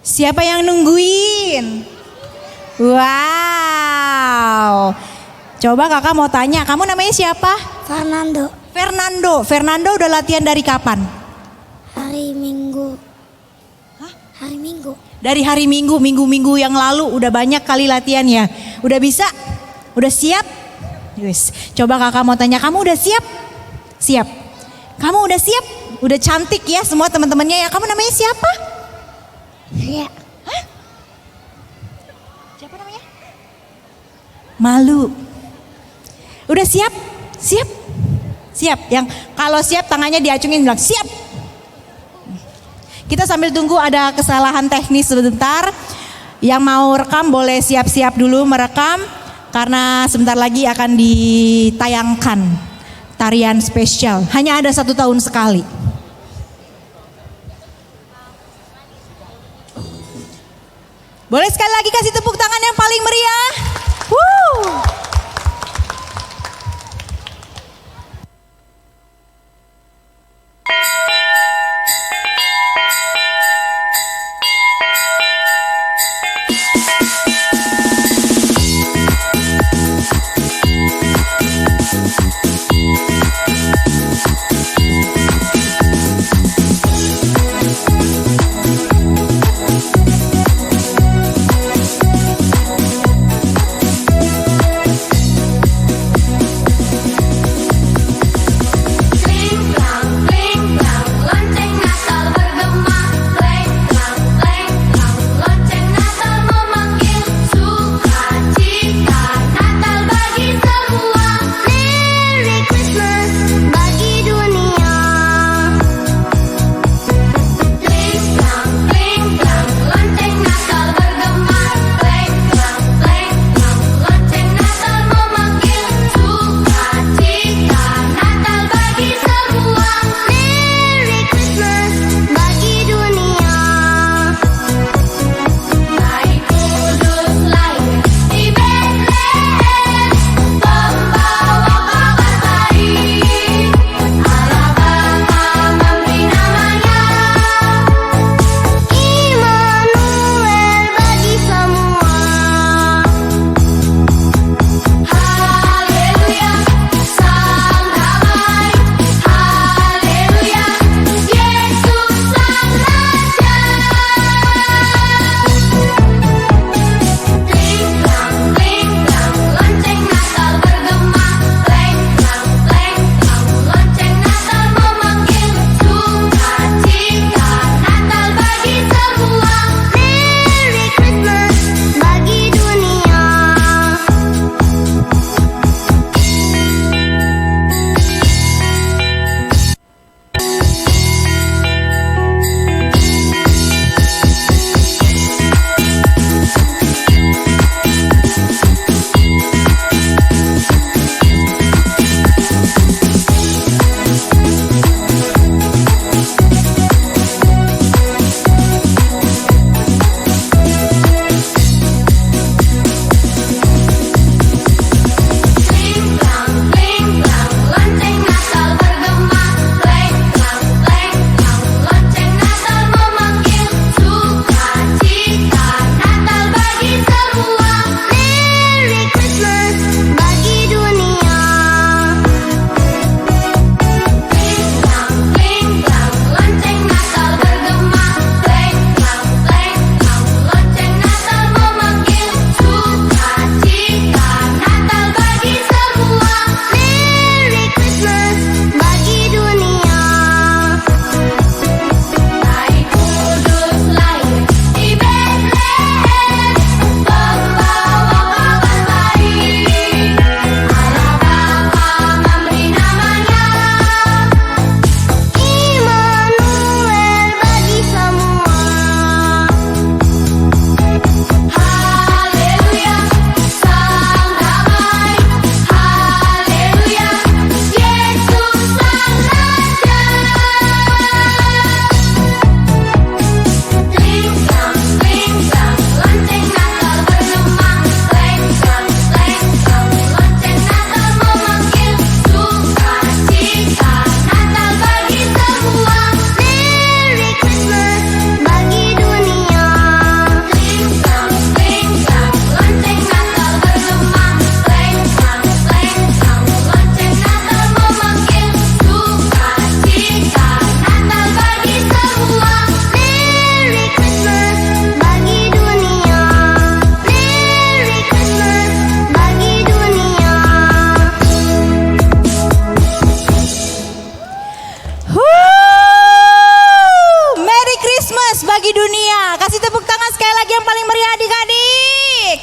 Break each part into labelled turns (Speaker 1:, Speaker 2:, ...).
Speaker 1: Siapa yang nungguin? Wow. Coba kakak mau tanya, kamu namanya siapa?
Speaker 2: Fernando.
Speaker 1: Fernando. Fernando udah latihan dari kapan?
Speaker 2: Hari Minggu. Hari Minggu.
Speaker 1: Dari hari Minggu, minggu yang lalu udah banyak kali latihan ya. Udah bisa? Udah siap? Yes. Coba kakak mau tanya, kamu udah siap? Siap. Kamu udah siap? Udah cantik ya semua teman-temannya ya. Kamu namanya siapa?
Speaker 2: Ya.
Speaker 1: Hah? Siapa namanya? Malu. Udah siap? Siap? Siap. Yang kalau siap tangannya diacungin bilang siap. Kita sambil tunggu ada kesalahan teknis sebentar. Yang mau rekam boleh siap-siap dulu merekam. Karena sebentar lagi akan ditayangkan tarian spesial. Hanya ada 1 tahun sekali. Boleh sekali lagi kasih tepuk tangan yang paling meriah. Woo! Christmas bagi dunia. Kasih tepuk tangan sekali lagi yang paling meriah adik-adik.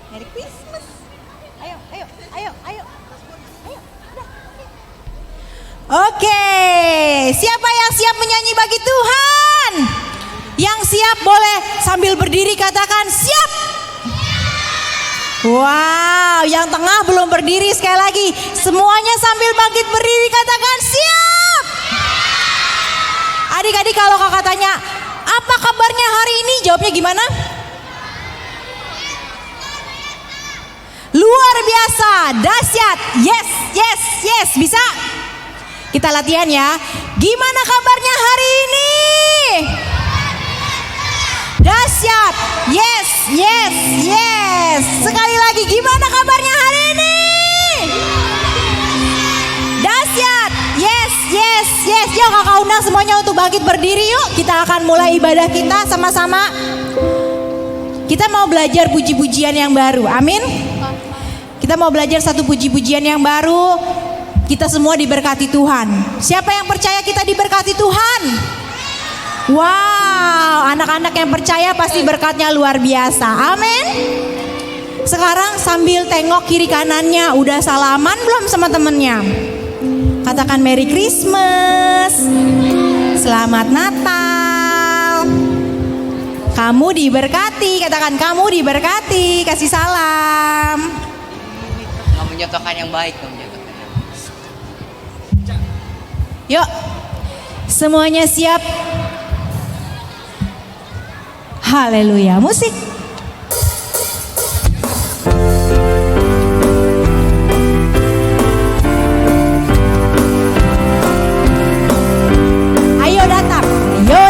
Speaker 1: Merry Christmas. Ayo, ayo, ayo, ayo. Ayo, udah. Oke, siapa yang siap menyanyi bagi Tuhan? Yang siap boleh sambil berdiri katakan siap. Wow, yang tengah belum berdiri sekali lagi. Semuanya sambil bangkit berdiri katakan siap. Adik-adik kalau kakak tanya, apa kabarnya hari ini? Jawabnya gimana? Luar biasa, dahsyat. Yes, yes, yes, bisa? Kita latihan ya. Gimana kabarnya hari ini? Dahsyat. Yes, yes, yes. Sekali lagi, gimana kabarnya hari ini? Dahsyat. Yes, yes, yes. Yuk kakak undang semuanya untuk bangkit berdiri yuk. Kita akan mulai ibadah kita sama-sama. Kita mau belajar puji-pujian yang baru. Amin. Kita mau belajar satu puji-pujian yang baru. Kita semua diberkati Tuhan. Siapa yang percaya kita diberkati Tuhan? Wow, anak-anak yang percaya pasti berkatnya luar biasa. Amin. Sekarang sambil tengok kiri kanannya, udah salaman belum sama temennya? Katakan Merry Christmas, Selamat Natal. Kamu diberkati, katakan kamu diberkati, kasih salam.
Speaker 3: Kamu mencontohkan yang baik, kamu mencontohkan yang baik.
Speaker 1: Yuk, semuanya siap. Haleluya, musik. Ayo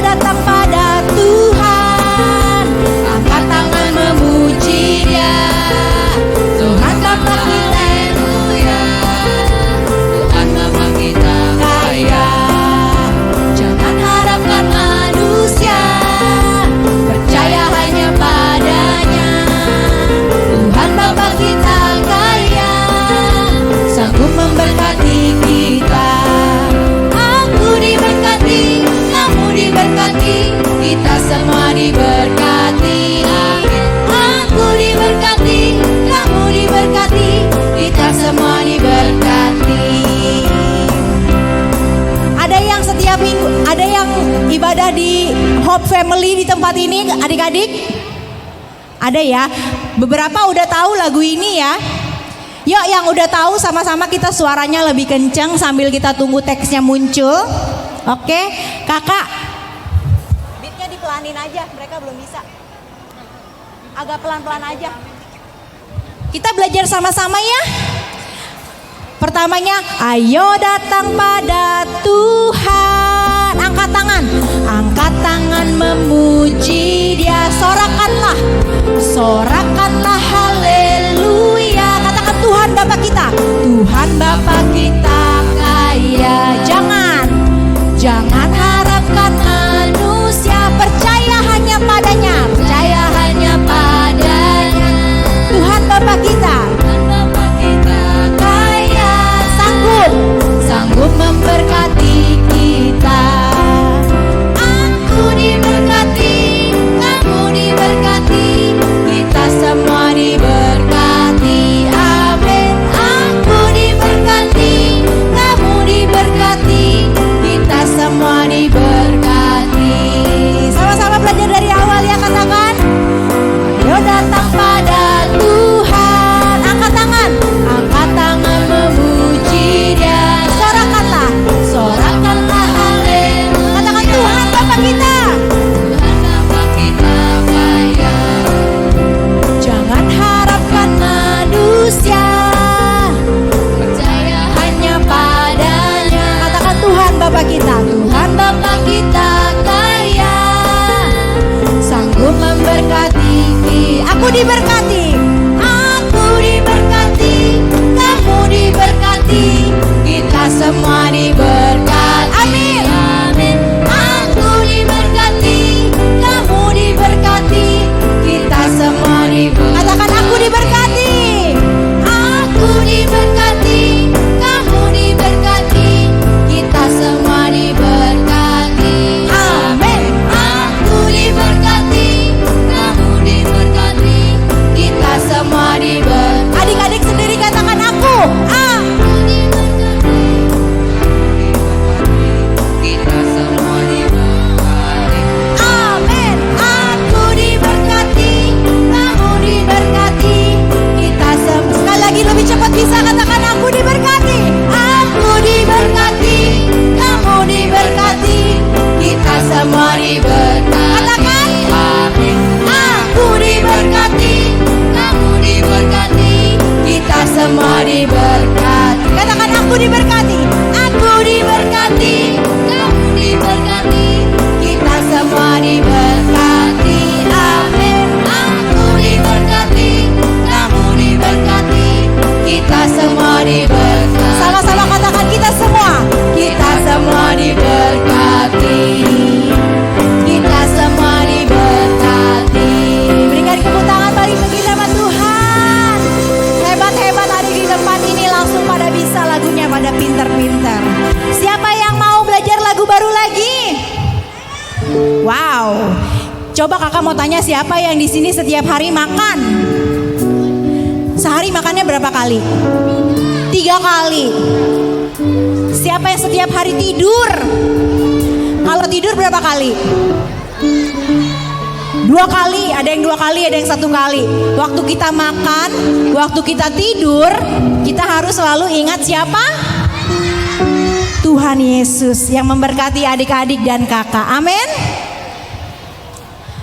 Speaker 1: datang pada Tuhan, angkat tangan memuji Dia. Tuhan Bapa kita mulia, Tuhan Bapa kita kaya. Jangan harapkan manusia, percaya hanya padanya. Tuhan Bapa kita kaya, sanggup memberkati kita. Aku diberkati, kamu diberkati, kita semua diberkati. Amin. Aku diberkati, kamu diberkati, kita semua diberkati. Ada yang setiap minggu, ada yang ibadah di Hope Family di tempat ini, adik-adik? Ada ya? Beberapa udah tahu lagu ini ya? Yuk yang udah tahu sama-sama kita suaranya lebih kenceng sambil kita tunggu teksnya muncul. Oke, kakak, beatnya dipelanin aja, mereka belum bisa. Agak pelan-pelan aja. Kita belajar sama-sama ya. Pertamanya, ayo datang pada Tuhan. Angkat tangan memuji Dia. Sorakanlah haleluya. Katakan Tuhan Bapa kita, Tuhan Bapa kita kaya. Jangan harapkan manusia, percaya hanya padanya. Tuhan Bapa kita kaya, sanggup memberkati kita. Aku diberkati, kamu diberkati, kita semua diberkati. Amin. Aku diberkati, kamu diberkati, kita semua diberkati. Sama-sama belajar dari awal ya, katakan. Ayo datang pada Tuhan. Angkat tangan memuji Dia. Sorakanlah haleluya. Katakan Tuhan Bapa kita. Tuhan Bapa kita kaya. Jangan harapkan manusia, percaya hanya padanya. Katakan Tuhan Bapa kita. Tuhan Bapa kita kaya, sanggup memberkati. Aku diberkati, kamu diberkati, kita semua diberkati. Amin. Aku diberkati, kamu diberkati, kita semua diberkati. Katakan aku diberkati. Aku diberkati, kamu diberkati, kita semua Coba kakak mau tanya siapa yang di sini setiap hari makan? Sehari makannya berapa kali? 3 kali. Siapa yang setiap hari tidur? Kalau tidur berapa kali? 2 kali, ada yang 2 kali, ada yang 1 kali. Waktu kita makan, waktu kita tidur, kita harus selalu ingat siapa? Tuhan Yesus yang memberkati adik-adik dan kakak. Amin.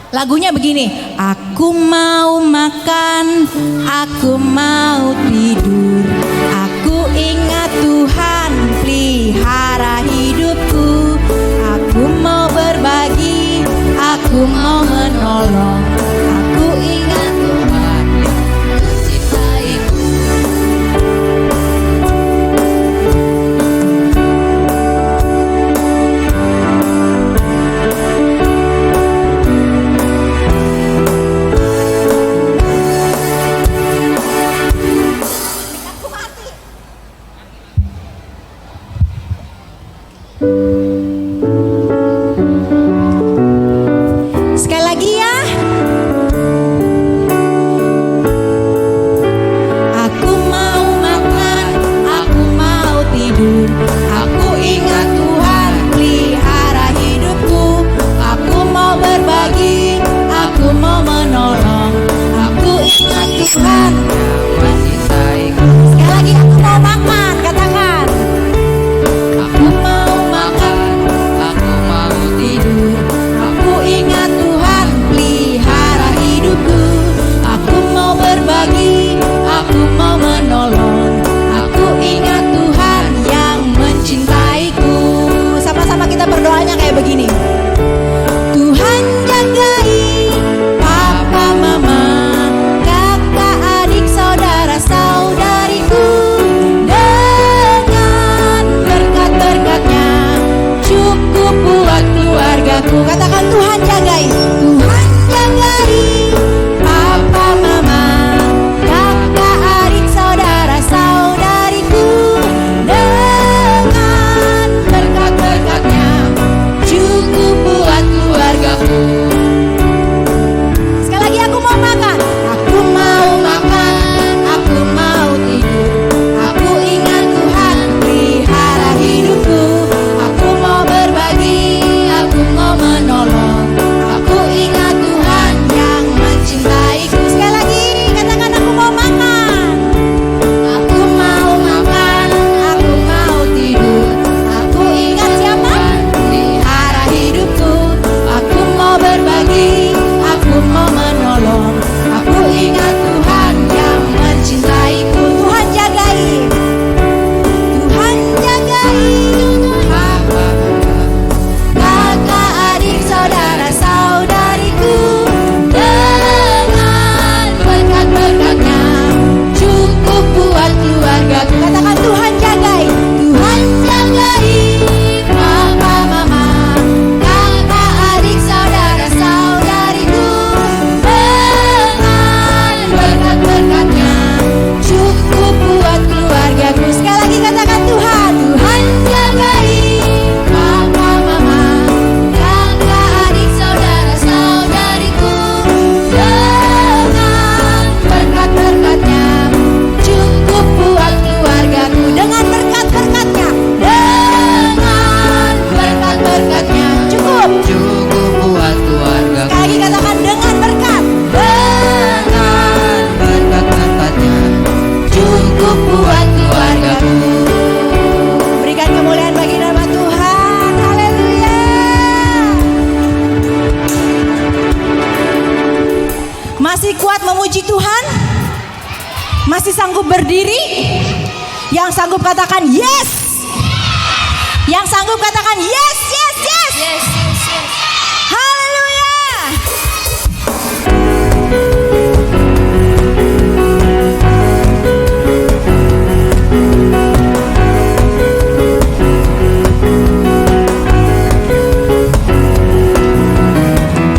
Speaker 1: Lagunya begini, aku mau makan, aku mau tidur, aku ingat Tuhan pelihara hidupku, aku mau berbagi, aku mau menolong, aku ingat Tuhan mencintaiku. Sekali lagi ya. Aku mau makan, aku mau tidur, aku ingat Tuhan pelihara hidupku, aku mau berbagi, aku mau menolong, aku ingat Tuhan mencintaiku. Sekali lagi, aku mau makan, katakan. Aku mau makan, aku mau tidur, aku ingat Tuhan pelihara hidupku, aku mau berbagi, aku mau menolong, aku ingat Tuhan yang mencintaiku. Sama-sama kita berdoanya kayak begini. Tuhan jagai papa mama, kakak adik saudara saudariku, dengan berkat-berkatnya cukup buat keluargaku. Katakan Tuhan jagai, Tuhan jagai papa mama, kakak adik saudara saudariku, dengan berkat-berkatnya cukup buat keluargaku. Sekali lagi, aku mau makan, aku mau makan, aku mau tidur, aku ingat Tuhan pelihara hidupku, aku mau berbagi, aku mau menolong, aku ingat Tuhan yang mencintaiku. Sekali lagi, katakan aku mau makan, aku mau makan, aku mau tidur, aku ingat siapa? Pelihara hidupku, aku mau berbagi, aku mau menolong, aku ingat Tuhan yang mencintaiku. Tuhan jagai, Tuhan jagai papa, kakak adik saudara saudariku, dengan berkat-berkatnya cukup buat keluargaku. Katakan Tuhan jagai, Tuhan jagai papa mama, kakak adik saudara saudariku, dengan berkat-berkatnya cukup buat keluargaku. Sekali lagi katakan Tuhan, Tuhan jagai papa mama, kakak adik saudara saudariku, dengan berkat-berkatnya cukup buat keluargaku. Dengan berkat-berkatnya, dengan berkat-berkatnya cukup
Speaker 3: buat keluarga.
Speaker 1: Sekali lagi katakan dengan berkat,
Speaker 3: Dengan berkat-berkatnya
Speaker 1: cukup buat keluargaku. Berikan kemuliaan bagi nama Tuhan. Haleluya. Masih kuat memuji Tuhan? Masih sanggup berdiri? Yang sanggup katakan yes. Yang sanggup katakan yes, yes, yes.
Speaker 2: Yes, yes, yes.
Speaker 1: Haleluya.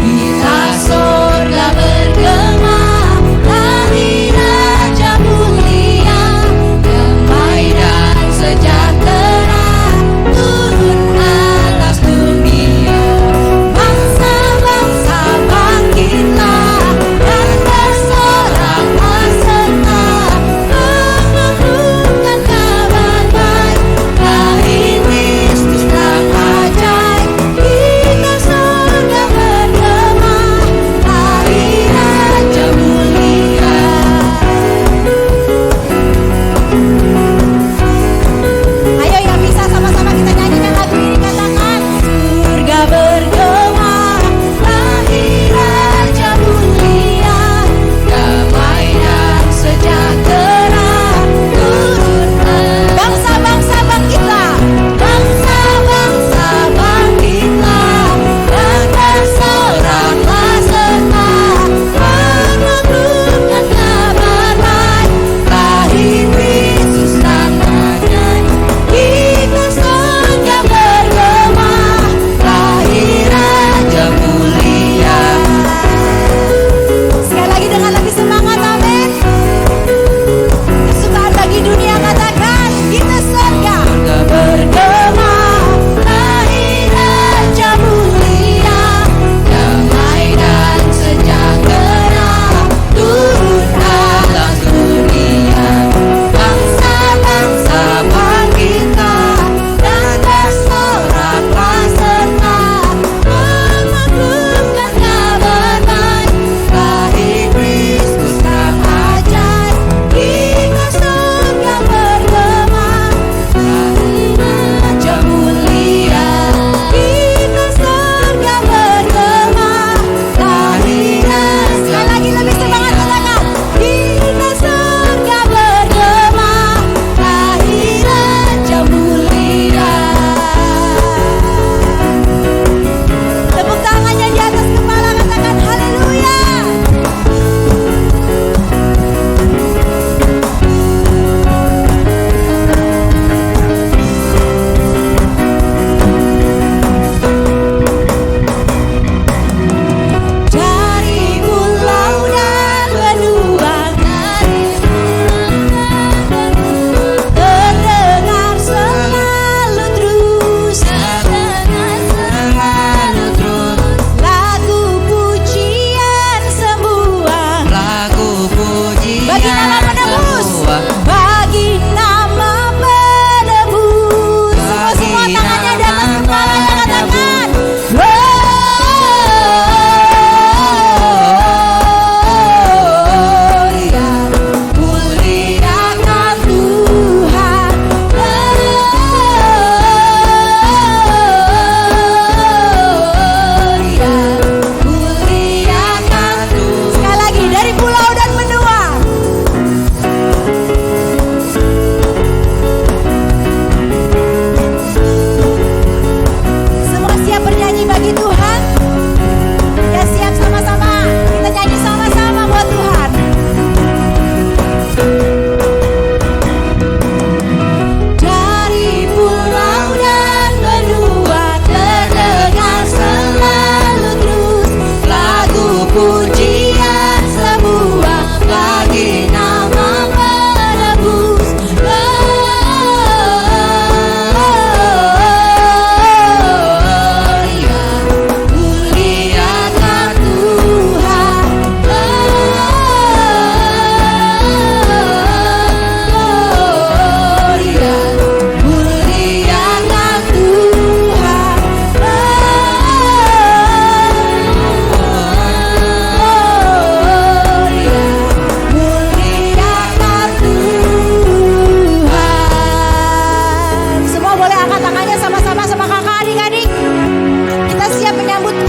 Speaker 1: Kita surga bergema, hari Raja mulia, damai dan sejahtera turun atas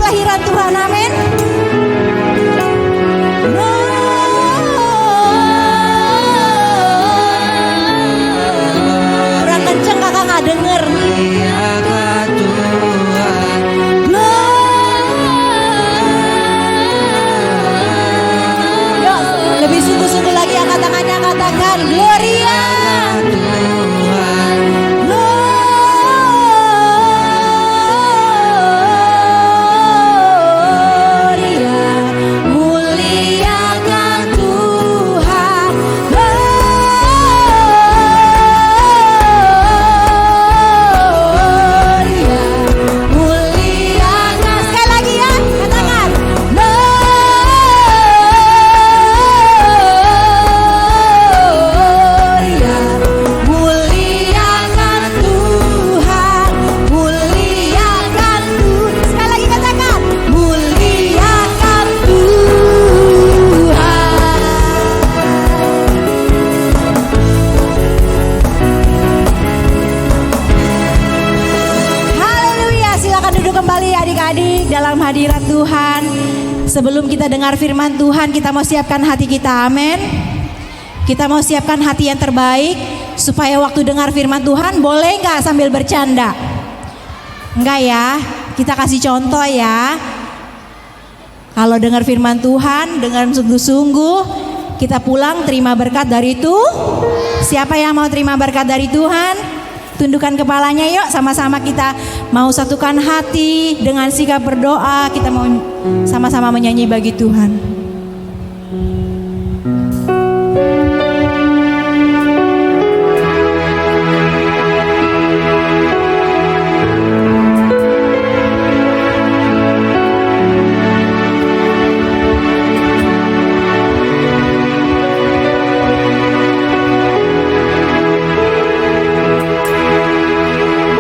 Speaker 1: kelahiran Tuhan, amin. Kurang kenceng kakak nggak denger.
Speaker 3: Muliakan Tuhan.
Speaker 1: Yuk, lebih sungguh-sungguh lagi angkat tangannya, katakan Gloria. Gloria, muliakan Tuhan. Gloria, muliakan. Sekali lagi ya, katakan Gloria, muliakan Tuhan, muliakan Tuhan. Sekali lagi katakan muliakan Tuhan. Haleluya, silakan duduk kembali adik-adik dalam hadirat Tuhan. Sebelum kita dengar firman Tuhan, kita mau siapkan hati kita, amin. Kita mau siapkan hati yang terbaik supaya waktu dengar firman Tuhan boleh nggak sambil bercanda? Enggak ya, kita kasih contoh ya. Kalau dengar firman Tuhan dengan sungguh-sungguh, kita pulang terima berkat dari itu. Siapa yang mau terima berkat dari Tuhan? Tundukkan kepalanya yuk, sama-sama kita mau satukan hati dengan sikap berdoa. Kita mau sama-sama menyanyi bagi Tuhan.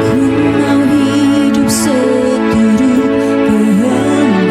Speaker 1: Ku mau hidup seturut kehendak-Mu.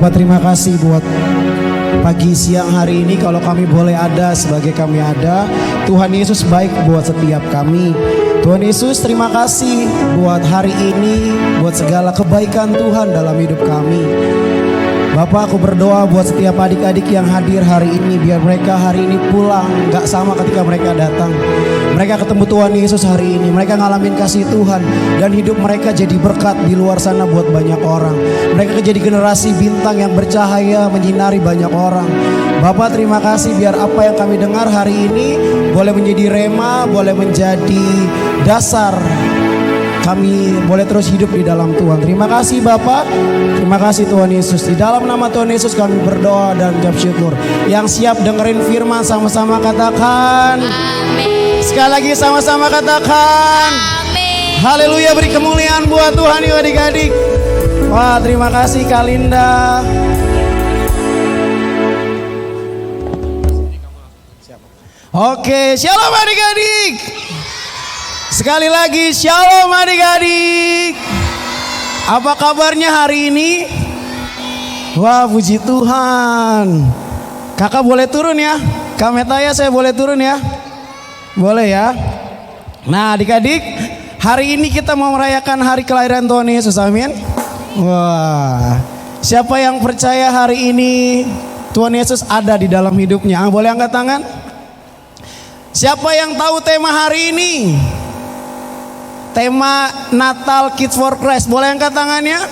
Speaker 4: Bapak terima kasih buat pagi siang hari ini kalau kami boleh ada sebagai kami ada. Tuhan Yesus baik buat setiap kami. Tuhan Yesus terima kasih buat hari ini, buat segala kebaikan Tuhan dalam hidup kami. Bapak, aku berdoa buat setiap adik-adik yang hadir hari ini, biar mereka hari ini pulang gak sama ketika mereka datang. Mereka ketemu Tuhan Yesus hari ini, mereka ngalamin kasih Tuhan, dan hidup mereka jadi berkat di luar sana buat banyak orang. Mereka jadi generasi bintang yang bercahaya menyinari banyak orang. Bapak terima kasih biar apa yang kami dengar hari ini boleh menjadi rema, boleh menjadi dasar kami boleh terus hidup di dalam Tuhan. Terima kasih Bapak, terima kasih Tuhan Yesus. Di dalam nama Tuhan Yesus kami berdoa dan ucap syukur. Yang siap dengerin firman sama-sama katakan amin. Sekali lagi sama-sama katakan amin. Haleluya, beri kemuliaan buat Tuhan yuk adik-adik. Wah, terima kasih Kak Linda. Oke, shalom adik-adik. Sekali lagi shalom adik-adik. Apa kabarnya hari ini? Wah, puji Tuhan. Kakak boleh turun ya? Kak Metaya saya boleh turun ya? Boleh ya? Nah adik-adik, hari ini kita mau merayakan hari kelahiran Tuhan Yesus, amin. Wah, siapa yang percaya hari ini Tuhan Yesus ada di dalam hidupnya? Boleh angkat tangan? Siapa yang tahu tema hari ini? Tema Natal Kids for Christ. Boleh angkat tangannya?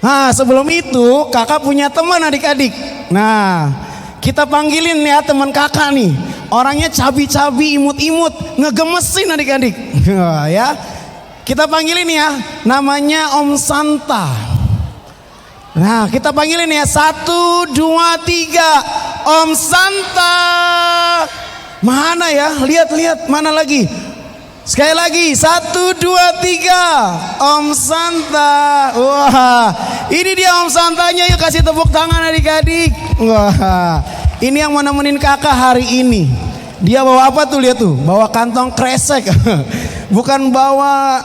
Speaker 4: Nah, sebelum itu kakak punya teman adik-adik. Nah, kita panggilin ya teman kakak nih. Orangnya cabi-cabi, imut-imut, ngegemesin adik-adik. Ya, kita panggilin ya. Namanya Om Santa. Nah, kita panggilin ya. 1, 2, 3. Om Santa. Mana ya? Lihat-lihat mana lagi? Sekali lagi 1, 2, 3. Om Santa. Wah, ini dia Om Santanya. Yuk kasih tepuk tangan adik-adik. Wah, ini yang mau nemenin kakak hari ini. Dia bawa apa tuh? Lihat tuh, bawa kantong kresek. Bukan bawa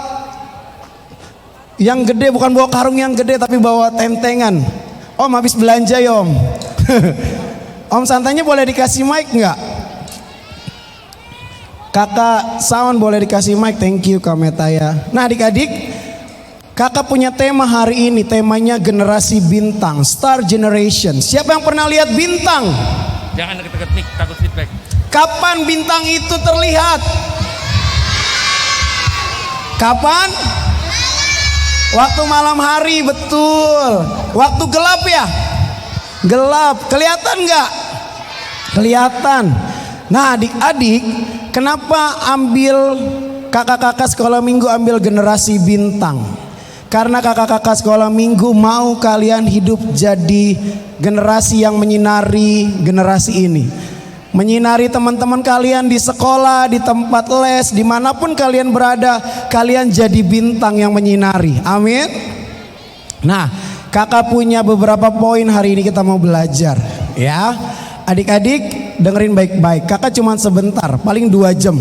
Speaker 4: yang gede, bukan bawa karung yang gede, tapi bawa tentengan. Om habis belanja ya Om. Om Santanya boleh dikasih mic nggak? Kakak Sawan boleh dikasih mic, thank you Kak Metaya. Nah adik-adik, kakak punya tema hari ini, temanya generasi bintang, Star Generation. Siapa yang pernah lihat bintang?
Speaker 5: Jangan deket-deket mic, takut feedback.
Speaker 4: Kapan bintang itu terlihat? Kapan? Waktu malam hari, betul. Waktu gelap ya? Gelap, kelihatan nggak? Kelihatan. Nah adik-adik, kenapa ambil kakak-kakak sekolah minggu ambil generasi bintang? Karena kakak-kakak sekolah minggu mau kalian hidup jadi generasi yang menyinari generasi ini. Menyinari teman-teman kalian di sekolah, di tempat les, dimanapun kalian berada, kalian jadi bintang yang menyinari. Amin. Nah, kakak punya beberapa poin hari ini kita mau belajar. Ya, adik-adik dengerin baik-baik. Kakak cuma sebentar, paling 2 jam.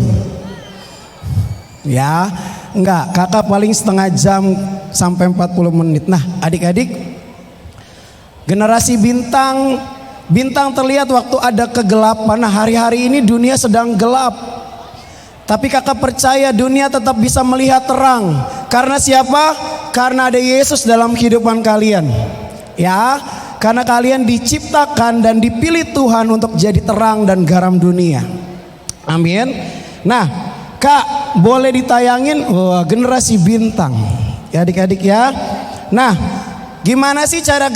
Speaker 4: Ya, enggak, kakak paling setengah jam sampai 40 menit. Nah, adik-adik, generasi bintang, bintang terlihat waktu ada kegelapan. Nah, hari-hari ini dunia sedang gelap. Tapi kakak percaya dunia tetap bisa melihat terang. Karena siapa? Karena ada Yesus dalam kehidupan kalian. Ya, karena kalian diciptakan dan dipilih Tuhan untuk jadi terang dan garam dunia. Amin. Nah, Kak, boleh ditayangin generasi bintang. Ya adik-adik ya. Nah, gimana sih cara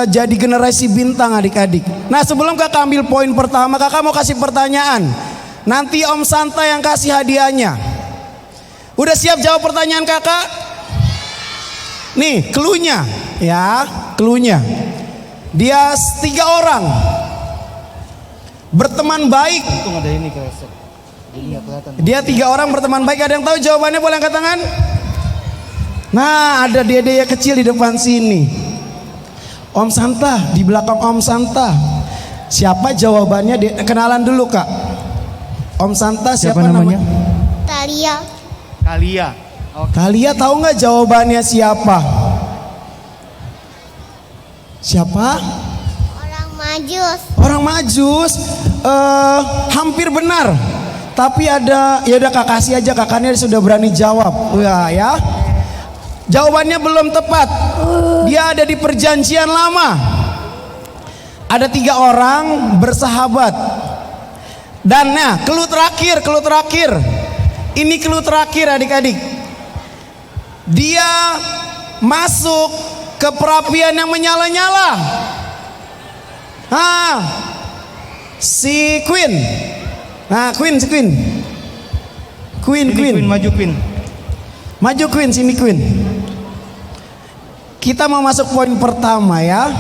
Speaker 4: jadi generasi bintang adik-adik? Nah, sebelum kakak ambil poin pertama, kakak mau kasih pertanyaan. Nanti Om Santa yang kasih hadiahnya. Udah siap jawab pertanyaan kakak? Nih, cluenya ya, cluenya. Dia 3 orang berteman baik. Dia 3 orang berteman baik. Ada yang tahu jawabannya? Boleh angkat tangan. Nah, ada dede kecil di depan sini. Om Santa, di belakang Om Santa. Siapa jawabannya? Kenalan dulu Kak. Om Santa siapa namanya?
Speaker 2: Talia.
Speaker 5: Kalia.
Speaker 4: Kalian tahu nggak jawabannya siapa? Siapa?
Speaker 2: Orang Majus.
Speaker 4: Orang Majus. Hampir benar. Tapi ada, ya udah kak kasih aja, kakaknya sudah berani jawab. Wah ya. Jawabannya belum tepat. Dia ada di perjanjian lama. Ada 3 orang bersahabat. Dan nah, clue terakhir. Ini clue terakhir adik-adik. Dia masuk ke perapian yang menyala-nyala. Si Queen. Nah, Queen.
Speaker 6: Maju Queen.
Speaker 4: Maju Queen, sini Queen. Kita mau masuk poin pertama ya.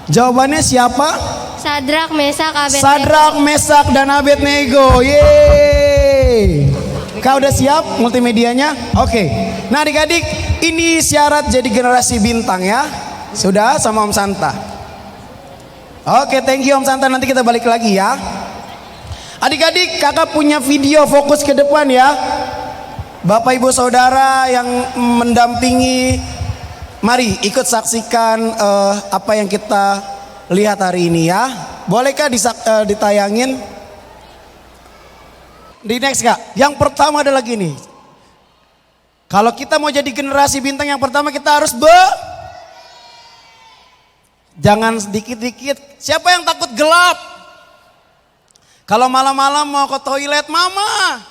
Speaker 4: Jawabannya siapa?
Speaker 2: Sadrak, Mesak, Abednego.
Speaker 4: Sadrak, Mesak, dan Abednego. Yeay. Kau udah siap multimedianya? Oke. Nah adik-adik, ini syarat jadi generasi bintang ya. Sudah sama Om Santa. Oke, thank you Om Santa. Nanti kita balik lagi ya. Adik-adik, kakak punya video, fokus ke depan ya. Bapak ibu saudara yang mendampingi, mari ikut saksikan apa yang kita lihat hari ini ya. Bolehkah ditayangin? Di next kak. Yang pertama adalah gini. Kalau kita mau jadi generasi bintang, yang pertama kita harus jangan sedikit-dikit. Siapa yang takut gelap? Kalau malam-malam mau ke toilet, mama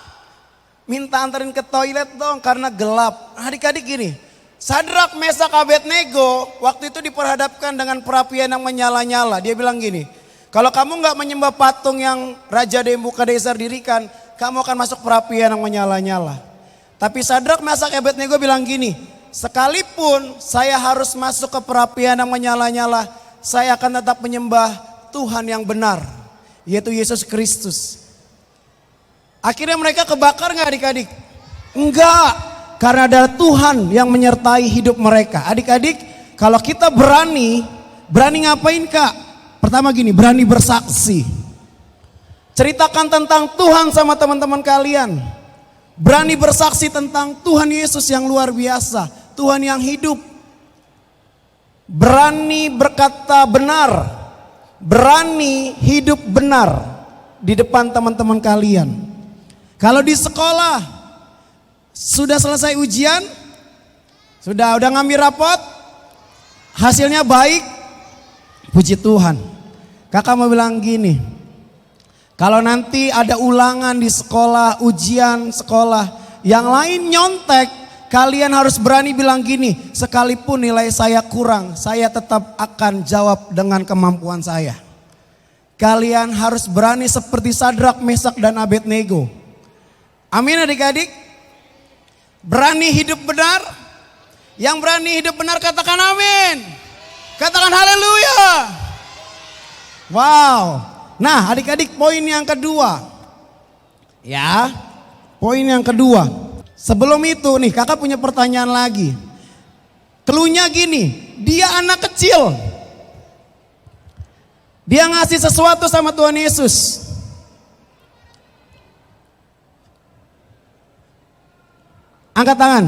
Speaker 4: minta anterin ke toilet dong karena gelap. Adik-adik gini, Sadrak, Mesak, Abednego waktu itu diperhadapkan dengan perapian yang menyala-nyala. Dia bilang gini, kalau kamu nggak menyembah patung yang Raja Nebukadnezar dirikan, kamu akan masuk perapian yang menyala-nyala. Tapi Sadrak, Mesak, Abednego bilang gini, sekalipun saya harus masuk ke perapian yang menyala-nyala, saya akan tetap menyembah Tuhan yang benar, yaitu Yesus Kristus. Akhirnya mereka kebakar nggak adik-adik? Enggak, karena ada Tuhan yang menyertai hidup mereka. Adik-adik, kalau kita berani ngapain kak? Pertama gini, berani bersaksi. Ceritakan tentang Tuhan sama teman-teman kalian. Berani bersaksi tentang Tuhan Yesus yang luar biasa, Tuhan yang hidup. Berani berkata benar, berani hidup benar di depan teman-teman kalian. Kalau di sekolah sudah selesai ujian, udah ngambil rapot, hasilnya baik, puji Tuhan. Kakak mau bilang gini, kalau nanti ada ulangan di sekolah, ujian sekolah, yang lain nyontek, kalian harus berani bilang gini, sekalipun nilai saya kurang, saya tetap akan jawab dengan kemampuan saya. Kalian harus berani seperti Sadrak, Mesak, dan Abednego. Amin adik-adik. Berani hidup benar. Yang berani hidup benar katakan amin. Katakan haleluya. Wow. Nah adik-adik, poin yang kedua. Ya, poin yang kedua. Sebelum itu nih kakak punya pertanyaan lagi. Cluenya gini, dia anak kecil. Dia ngasih sesuatu sama Tuhan Yesus. Angkat tangan.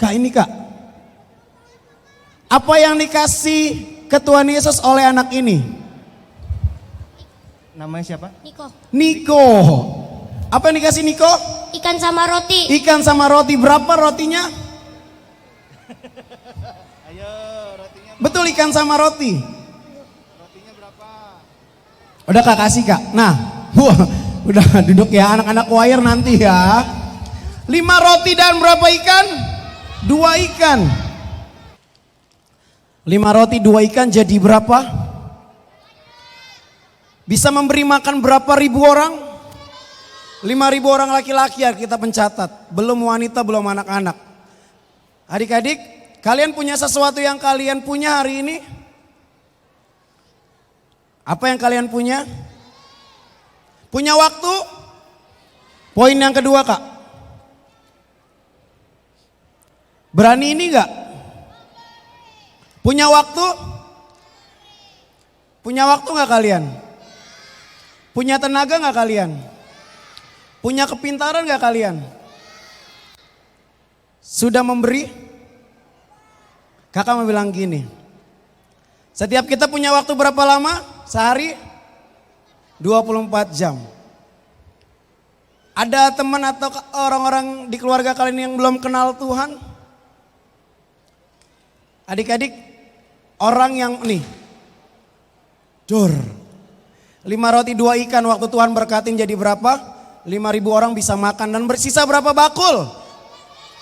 Speaker 4: Kak ini kak. Apa yang dikasih ke Tuhan Yesus oleh anak ini?
Speaker 6: Namanya siapa?
Speaker 2: Niko.
Speaker 4: Apa yang dikasih Niko?
Speaker 2: Ikan sama roti.
Speaker 4: Ikan sama roti. Berapa rotinya?
Speaker 6: Ayo rotinya.
Speaker 4: Betul, ikan sama roti.
Speaker 6: Rotinya berapa?
Speaker 4: Udah kak kasih kak. Nah. Wah, udah duduk ya anak-anak choir nanti ya. 5 roti dan berapa ikan? 2 ikan. 5 roti 2 ikan jadi berapa? Bisa memberi makan berapa ribu orang? 5.000 orang laki-laki ya kita pencatat. Belum wanita, belum anak-anak. Adik-adik, kalian punya sesuatu yang kalian punya hari ini? Apa yang kalian punya? Punya waktu? Poin yang kedua kak. Berani ini gak? Punya waktu? Punya waktu gak kalian? Punya tenaga gak kalian? Punya kepintaran gak kalian? Sudah memberi? Kakak mau bilang gini. Setiap kita punya waktu berapa lama? Sehari? 24 jam. Ada teman atau orang-orang di keluarga kalian yang belum kenal Tuhan? Adik-adik, orang yang nih. 5 roti 2 ikan waktu Tuhan berkatin jadi berapa? 5.000 orang bisa makan dan bersisa berapa bakul?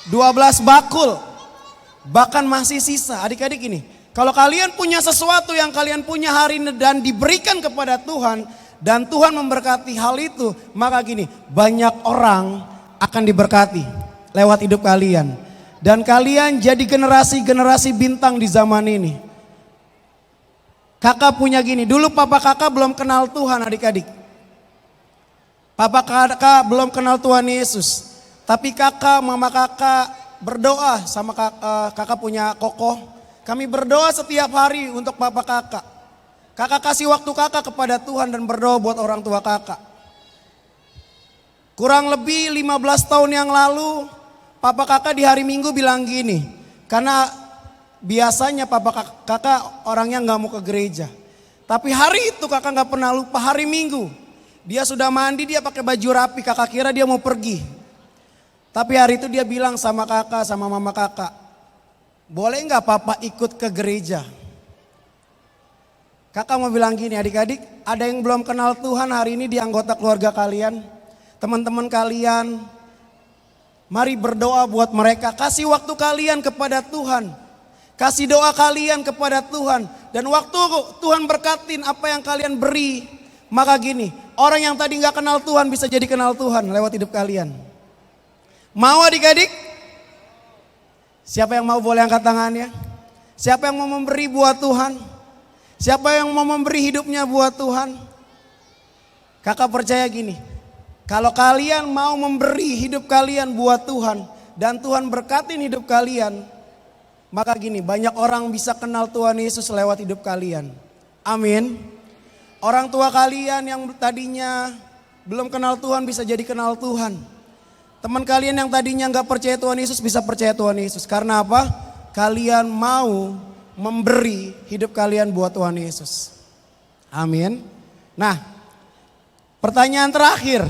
Speaker 4: 12 bakul. Bahkan masih sisa. Adik-adik ini, kalau kalian punya sesuatu yang kalian punya hari ini dan diberikan kepada Tuhan dan Tuhan memberkati hal itu, maka gini, banyak orang akan diberkati lewat hidup kalian. Dan kalian jadi generasi-generasi bintang di zaman ini. Kakak punya gini, dulu papa kakak belum kenal Tuhan adik-adik. Papa kakak belum kenal Tuhan Yesus. Tapi kakak, mama kakak berdoa sama kakak punya kokoh. Kami berdoa setiap hari untuk papa kakak. Kakak kasih waktu kakak kepada Tuhan dan berdoa buat orang tua kakak. Kurang lebih 15 tahun yang lalu, papa kakak di hari Minggu bilang gini. Karena biasanya papa kakak orangnya gak mau ke gereja. Tapi hari itu kakak gak pernah lupa, hari Minggu. Dia sudah mandi, dia pakai baju rapi, kakak kira dia mau pergi. Tapi hari itu dia bilang sama kakak, sama mama kakak. Boleh gak papa ikut ke gereja? Kakak mau bilang gini, adik-adik, ada yang belum kenal Tuhan hari ini di anggota keluarga kalian, teman-teman kalian. Mari berdoa buat mereka, kasih waktu kalian kepada Tuhan. Kasih doa kalian kepada Tuhan. Dan waktu Tuhan berkatin apa yang kalian beri, maka gini, orang yang tadi gak kenal Tuhan bisa jadi kenal Tuhan lewat hidup kalian. Mau adik-adik? Siapa yang mau boleh angkat tangannya? Siapa yang mau memberi buat Tuhan? Siapa yang mau memberi hidupnya buat Tuhan? Kakak percaya gini, kalau kalian mau memberi hidup kalian buat Tuhan dan Tuhan berkatin hidup kalian, maka gini, banyak orang bisa kenal Tuhan Yesus lewat hidup kalian. Amin. Orang tua kalian yang tadinya belum kenal Tuhan bisa jadi kenal Tuhan. Teman kalian yang tadinya gak percaya Tuhan Yesus bisa percaya Tuhan Yesus. Karena apa? Kalian mau memberi hidup kalian buat Tuhan Yesus. Amin. Nah, pertanyaan terakhir.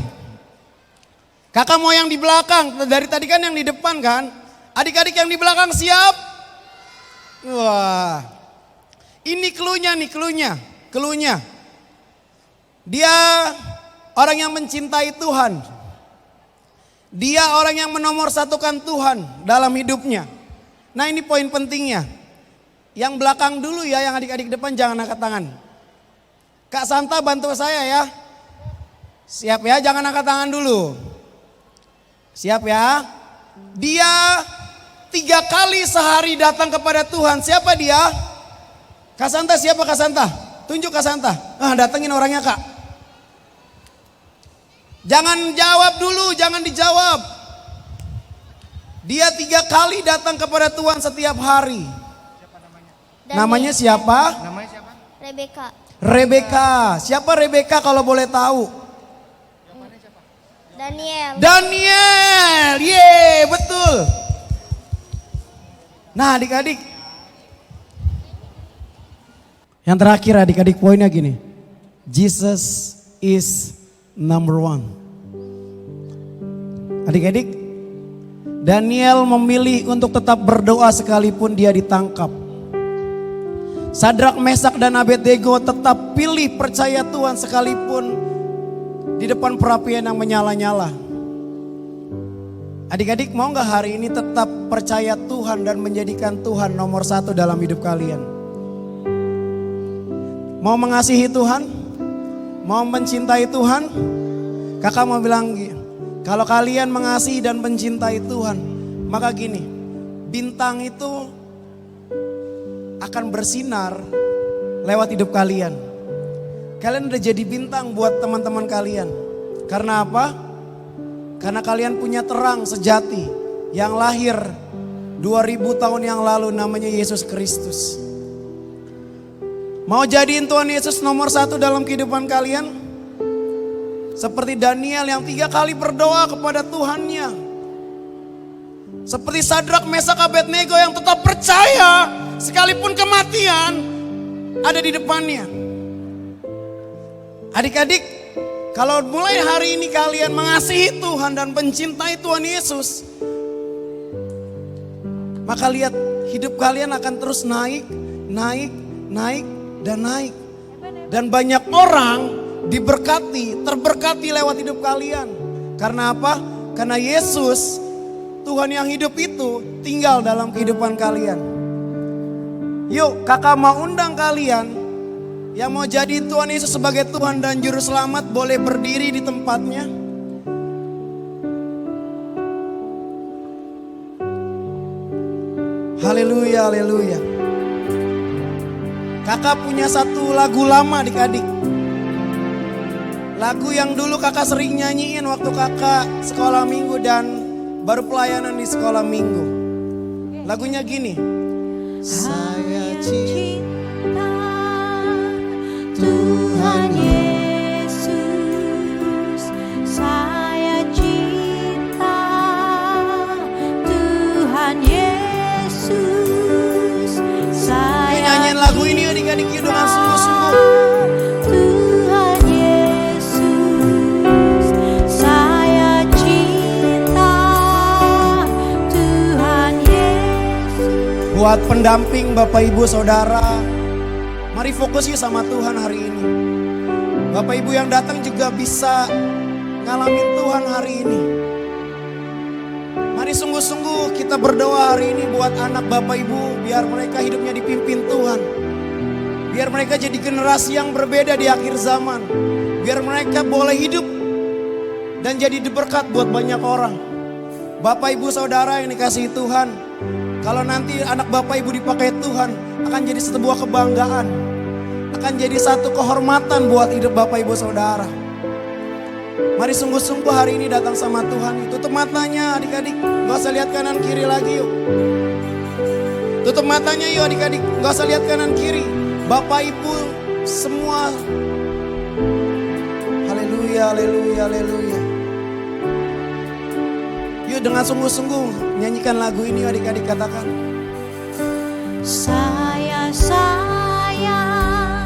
Speaker 4: Kakak mau yang di belakang, dari tadi kan yang di depan kan? Adik-adik yang di belakang siap? Wah, ini cluenya nih, cluenya. Dia orang yang mencintai Tuhan. Dia orang yang menomorsatukan Tuhan dalam hidupnya. Nah ini poin pentingnya. Yang belakang dulu ya, yang adik-adik depan jangan angkat tangan. Kak Santa bantu saya ya. Siap ya, jangan angkat tangan dulu. Siap ya. Dia 3 kali sehari datang kepada Tuhan. Siapa dia? Kak Santa, siapa Kak Santa? Tunjuk Kak Santa. Datengin orangnya Kak. Jangan jawab dulu, jangan dijawab. Dia 3 kali datang kepada Tuhan setiap hari. Namanya siapa?
Speaker 6: Namanya siapa?
Speaker 2: Rebecca.
Speaker 4: Siapa Rebecca kalau boleh tahu? Daniel. Ye, betul. Nah adik-adik. Yang terakhir adik-adik poinnya gini. Jesus is number 1. Adik-adik. Daniel memilih untuk tetap berdoa sekalipun dia ditangkap. Sadrak, Mesak dan Abednego tetap pilih percaya Tuhan sekalipun di depan perapian yang menyala-nyala. Adik-adik mau gak hari ini tetap percaya Tuhan dan menjadikan Tuhan nomor 1 dalam hidup kalian? Mau mengasihi Tuhan? Mau mencintai Tuhan? Kakak mau bilang kalau kalian mengasihi dan mencintai Tuhan, maka gini, bintang itu akan bersinar lewat hidup kalian. Kalian udah jadi bintang buat teman-teman kalian. Karena apa? Karena kalian punya terang sejati yang lahir 2000 tahun yang lalu, namanya Yesus Kristus. Mau jadiin Tuhan Yesus nomor 1 dalam kehidupan kalian? Seperti Daniel yang 3 kali berdoa kepada Tuhannya. Seperti Sadrak, Mesak, Abednego yang tetap percaya sekalipun kematian ada di depannya. Adik-adik, kalau mulai hari ini kalian mengasihi Tuhan dan mencintai Tuhan Yesus, maka lihat hidup kalian akan terus naik, naik, naik, dan naik. Dan banyak orang diberkati, terberkati lewat hidup kalian. Karena apa? Karena Yesus, Tuhan yang hidup itu tinggal dalam kehidupan kalian. Yuk, kakak mau undang kalian yang mau jadi Tuhan Yesus sebagai Tuhan dan Juru Selamat, boleh berdiri di tempatnya. Haleluya, haleluya. Kakak punya satu lagu lama adik-adik. Lagu yang dulu kakak sering nyanyiin waktu kakak sekolah minggu dan baru pelayanan di sekolah minggu. Lagunya gini. Saya cinta
Speaker 1: Tuhan Yesus, saya cinta Tuhan Yesus, saya
Speaker 4: nyanyiin lagu ini adik-adik yuk dengan sungguh-sungguh.
Speaker 1: Tuhan Yesus, saya cinta Tuhan Yesus.
Speaker 4: Buat pendamping Bapak Ibu Saudara, mari fokus yuk sama Tuhan hari ini. Bapak Ibu yang datang juga bisa ngalamin Tuhan hari ini. Mari sungguh-sungguh kita berdoa hari ini buat anak Bapak Ibu, biar mereka hidupnya dipimpin Tuhan. Biar mereka jadi generasi yang berbeda di akhir zaman. Biar mereka boleh hidup dan jadi berkat buat banyak orang. Bapak Ibu Saudara yang dikasihi Tuhan, kalau nanti anak Bapak Ibu dipakai Tuhan, akan jadi sebuah kebanggaan. Akan jadi satu kehormatan buat hidup Bapak Ibu Saudara. Mari sungguh-sungguh hari ini datang sama Tuhan. Tutup matanya adik-adik, gak usah lihat kanan kiri lagi yuk. Tutup matanya yuk adik-adik, gak usah lihat kanan kiri. Bapak Ibu semua. Haleluya, haleluya, haleluya. Yuk dengan sungguh-sungguh nyanyikan lagu ini adik-adik, katakan.
Speaker 1: Saya sayang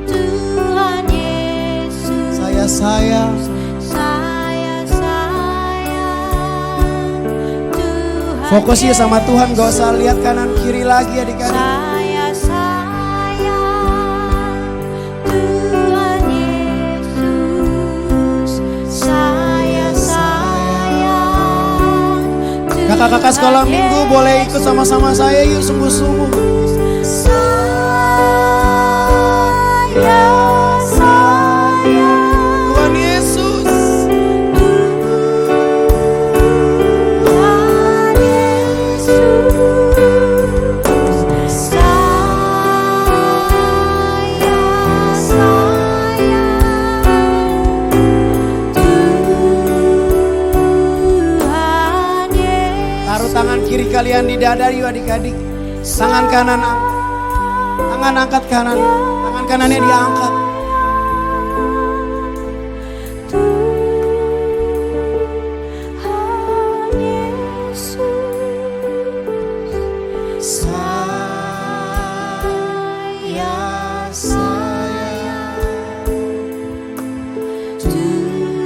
Speaker 1: Tuhan Yesus.
Speaker 4: Saya sayang.
Speaker 1: Saya sayang Tuhan.
Speaker 4: Fokus ya sama Tuhan, gak usah lihat kanan kiri lagi adik-adik.
Speaker 1: Saya sayang Tuhan Yesus. Saya sayang Tuhan.
Speaker 4: Kakak-kakak sekolah minggu boleh ikut sama-sama saya yuk sungguh-sungguh.
Speaker 1: Saya sayang
Speaker 4: Tuhan Yesus.
Speaker 1: Tuhan Yesus. Saya sayang Tuhan Yesus.
Speaker 4: Taruh tangan kiri kalian di dada yuk adik-adik. Tangan kanan, tangan angkat kanan. Tangan kanannya diangkat.
Speaker 1: Tuhan Yesus.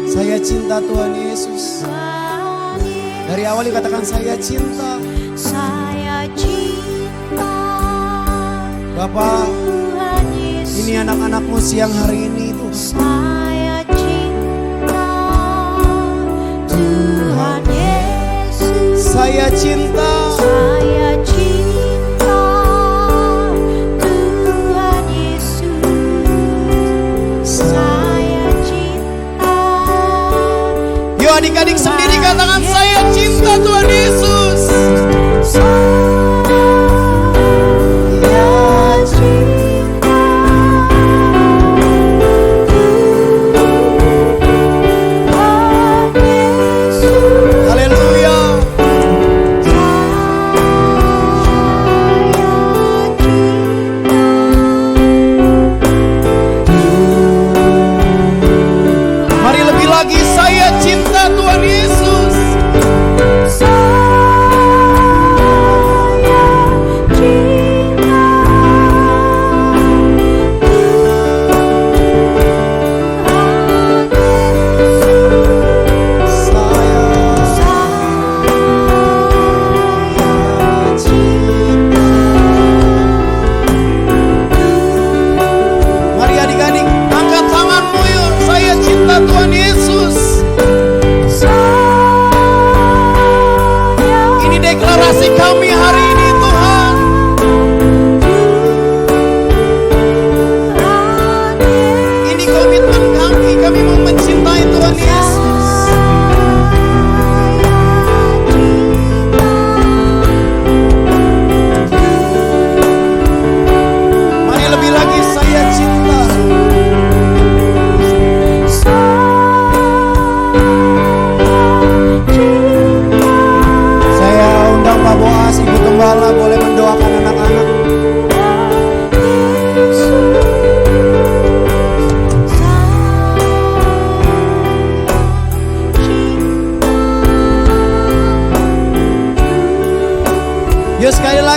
Speaker 4: Saya cinta Tuhan Yesus. Dari awal dikatakan saya cinta.
Speaker 1: Saya cinta
Speaker 4: Bapak,
Speaker 1: Tuhan Yesus.
Speaker 4: ini anak-anakmu siang hari ini Tuhan.
Speaker 1: Saya cinta Tuhan Yesus.
Speaker 4: Saya cinta.
Speaker 1: Saya cinta Tuhan Yesus. Saya cinta.
Speaker 4: Yuk adik-adik sendiri katakan saya cinta Tuhan Yesus.
Speaker 1: Saya cinta Tuhan Yesus.
Speaker 4: Haleluya. Mari lebih lagi saya cinta Tuhan Yesus.
Speaker 1: Saya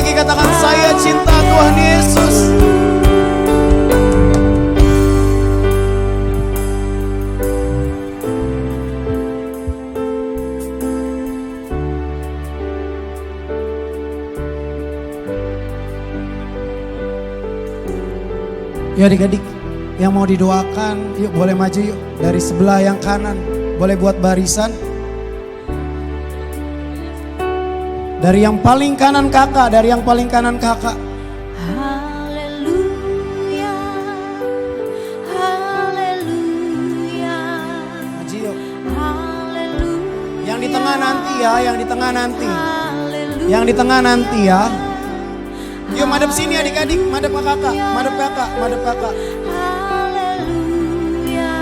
Speaker 4: lagi katakan saya cinta Tuhan Yesus. Ya adik-adik yang mau didoakan, yuk boleh maju yuk. Dari sebelah yang kanan, boleh buat barisan. Dari yang paling kanan kakak, dari yang paling kanan kakak.
Speaker 1: Haleluya, haleluya,
Speaker 4: Maju yuk.
Speaker 1: haleluya.
Speaker 4: Yang di tengah nanti ya, yang di tengah nanti.
Speaker 1: Haleluya.
Speaker 4: Yang di tengah nanti ya. Yuk madep sini adik-adik, madep ke kakak, madep kakak, madep kakak.
Speaker 1: Haleluya.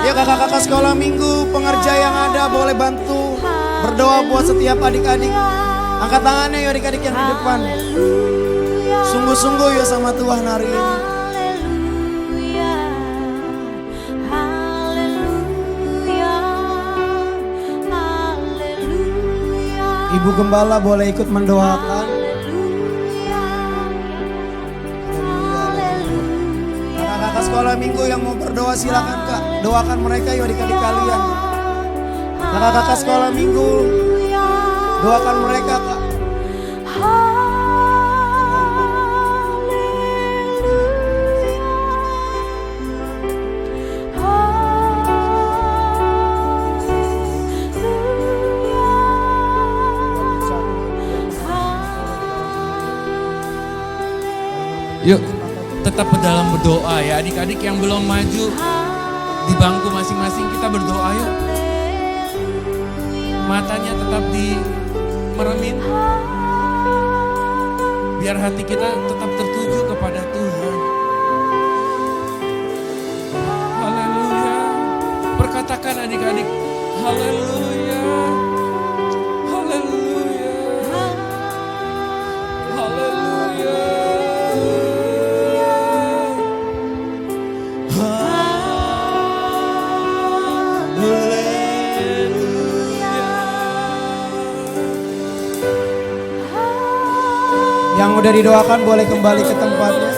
Speaker 4: Yuk kakak-kakak sekolah minggu, pengerja yang ada boleh bantu berdoa buat setiap adik-adik. Angkat tangannya yuk adik-adik yang di depan. Sungguh-sungguh ya sama Tuhan hari ini.
Speaker 1: Haleluya. Haleluya. Haleluya.
Speaker 4: Ibu Gembala boleh ikut mendoakan. Kakak-kakak sekolah minggu yang mau berdoa silakan kak. Doakan mereka yuk adik-adik kalian. Kakak-kakak sekolah minggu, doakan mereka kak.
Speaker 5: Yuk, tetap dalam berdoa ya adik-adik yang belum maju di bangku masing-masing, kita berdoa yuk. Matanya tetap dimeremin, biar hati kita tetap tertuju kepada Tuhan. Haleluya. Perkatakan adik-adik, haleluya. Haleluya. Haleluya.
Speaker 4: Yang udah didoakan boleh kembali ke tempatnya.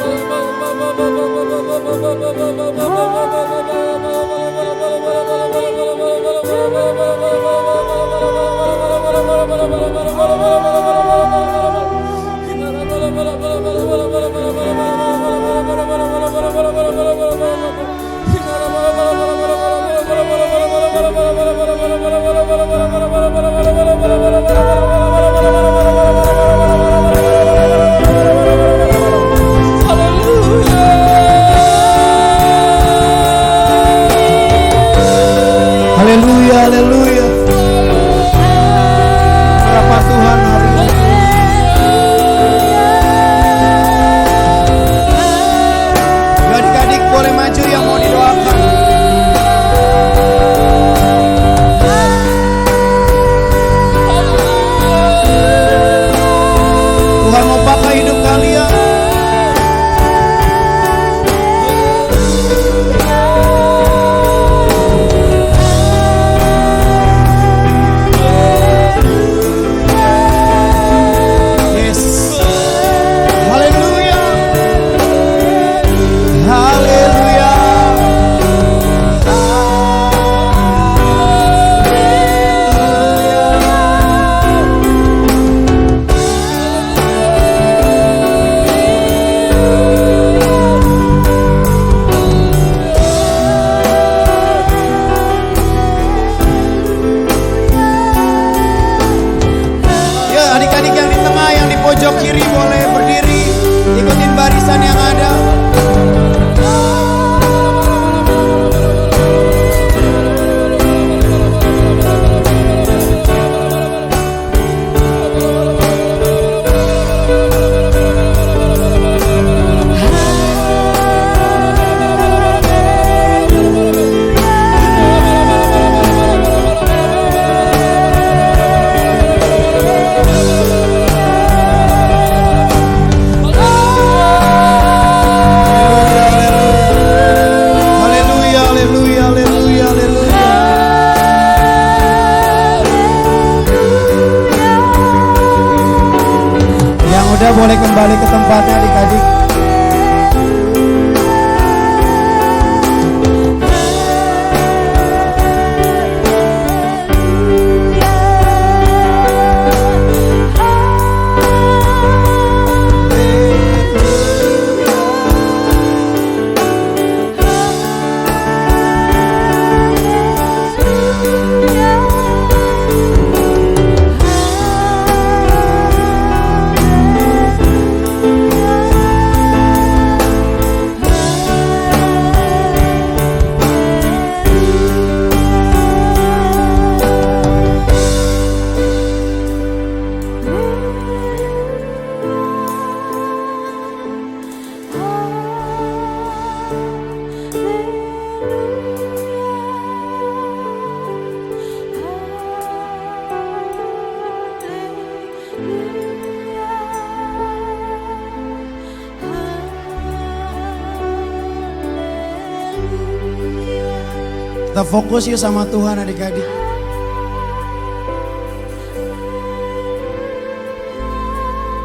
Speaker 4: Kita fokus yuk sama Tuhan adik-adik.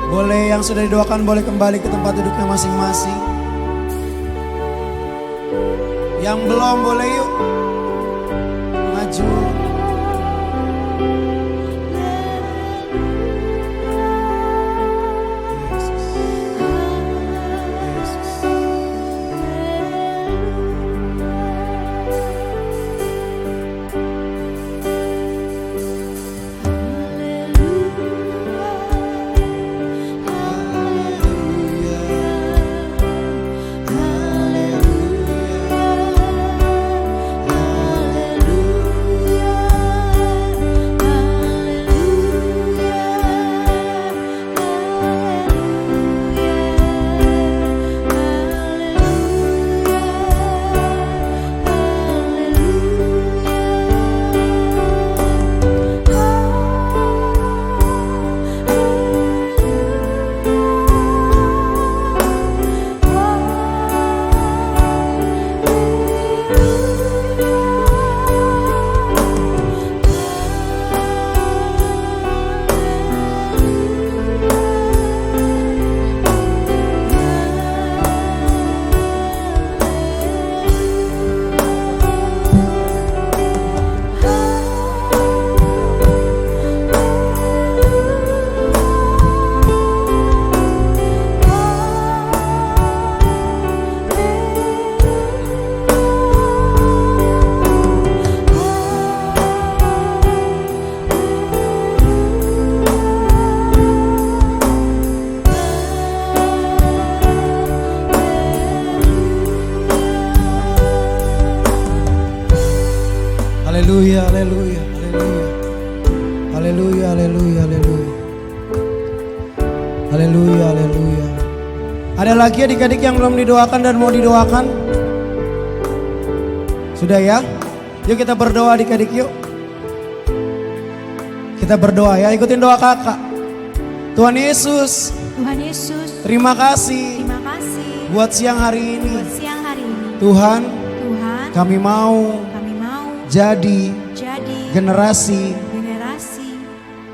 Speaker 4: Boleh yang sudah didoakan boleh kembali ke tempat duduknya masing-masing. Yang belum boleh yuk maju. Haleluya, haleluya, haleluya. Haleluya, haleluya, haleluya. Haleluya, haleluya. Ada lagi adik-adik yang belum didoakan dan mau didoakan? Sudah ya? Yuk kita berdoa adik-adik yuk. Kita berdoa ya, ikutin doa kakak. Tuhan Yesus,
Speaker 1: Tuhan Yesus,
Speaker 4: terima kasih
Speaker 1: terima kasih
Speaker 4: buat siang hari ini.
Speaker 1: buat siang hari ini.
Speaker 4: Tuhan,
Speaker 1: Tuhan,
Speaker 4: kami mau
Speaker 1: kami mau
Speaker 4: jadi
Speaker 1: jadi
Speaker 4: generasi
Speaker 1: generasi